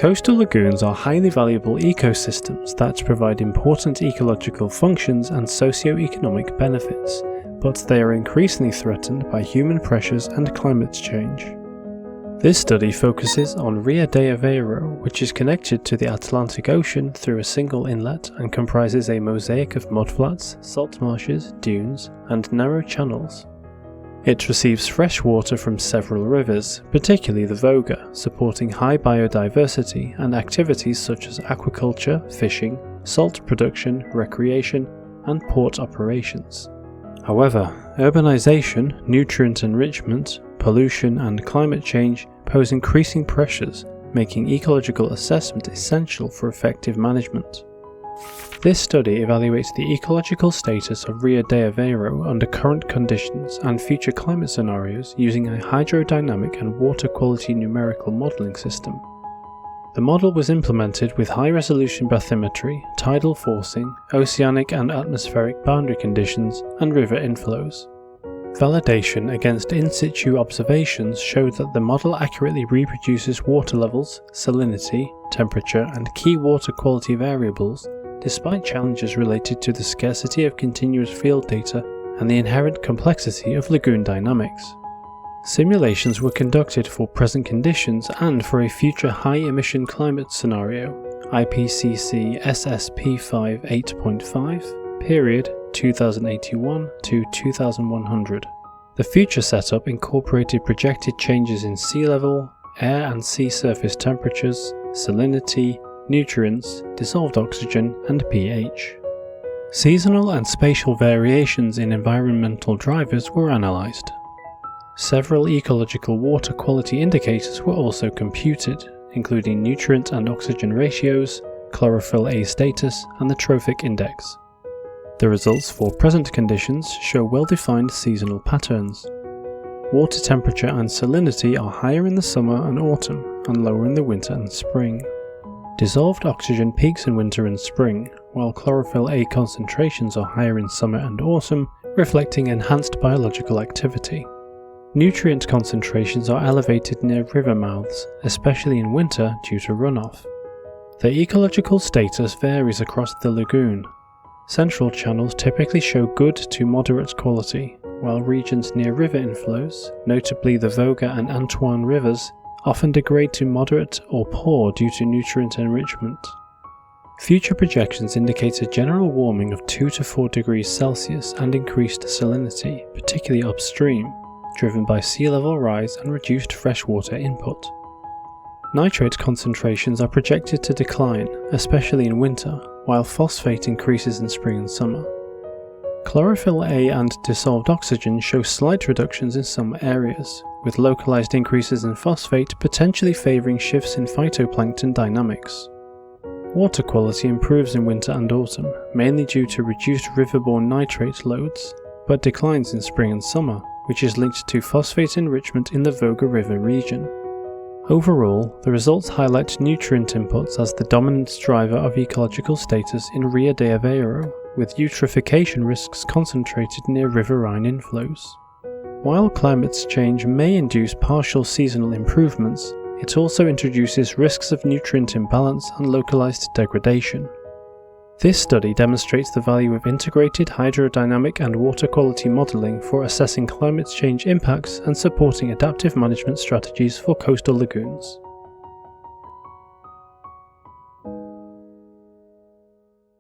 Coastal lagoons are highly valuable ecosystems that provide important ecological functions and socio-economic benefits, but they are increasingly threatened by human pressures and climate change. This study focuses on Ria de Aveiro, which is connected to the Atlantic Ocean through a single inlet and comprises a mosaic of mudflats, salt marshes, dunes, and narrow channels. It receives fresh water from several rivers, particularly the Voga, supporting high biodiversity and activities such as aquaculture, fishing, salt production, recreation, and port operations. However, urbanization, nutrient enrichment, pollution, and climate change pose increasing pressures, making ecological assessment essential for effective management. This study evaluates the ecological status of Ria de Aveiro under current conditions and future climate scenarios using a hydrodynamic and water quality numerical modelling system. The model was implemented with high-resolution bathymetry, tidal forcing, oceanic and atmospheric boundary conditions, and river inflows. Validation against in-situ observations showed that the model accurately reproduces water levels, salinity, temperature, and key water quality variables, despite challenges related to the scarcity of continuous field data and the inherent complexity of lagoon dynamics. Simulations were conducted for present conditions and for a future high-emission climate scenario, IPCC SSP5 8.5, period 2081 to 2100. The future setup incorporated projected changes in sea level, air and sea surface temperatures, salinity, nutrients, dissolved oxygen, and pH. Seasonal and spatial variations in environmental drivers were analysed. Several ecological water quality indicators were also computed, including nutrient and oxygen ratios, chlorophyll A status, and the trophic index. The results for present conditions show well-defined seasonal patterns. Water temperature and salinity are higher in the summer and autumn, and lower in the winter and spring. Dissolved oxygen peaks in winter and spring, while chlorophyll A concentrations are higher in summer and autumn, reflecting enhanced biological activity. Nutrient concentrations are elevated near river mouths, especially in winter due to runoff. The ecological status varies across the lagoon. Central channels typically show good to moderate quality, while regions near river inflows, notably the Voga and Antoine rivers, often degrade to moderate or poor due to nutrient enrichment. Future projections indicate a general warming of 2 to 4 degrees Celsius and increased salinity, particularly upstream, driven by sea level rise and reduced freshwater input. Nitrate concentrations are projected to decline, especially in winter, while phosphate increases in spring and summer. Chlorophyll A and dissolved oxygen show slight reductions in some areas, with localized increases in phosphate potentially favoring shifts in phytoplankton dynamics. Water quality improves in winter and autumn, mainly due to reduced river-borne nitrate loads, but declines in spring and summer, which is linked to phosphate enrichment in the Voga River region. Overall, the results highlight nutrient inputs as the dominant driver of ecological status in Ria de Aveiro, with eutrophication risks concentrated near riverine inflows. While climate change may induce partial seasonal improvements, it also introduces risks of nutrient imbalance and localized degradation. This study demonstrates the value of integrated hydrodynamic and water quality modelling for assessing climate change impacts and supporting adaptive management strategies for coastal lagoons.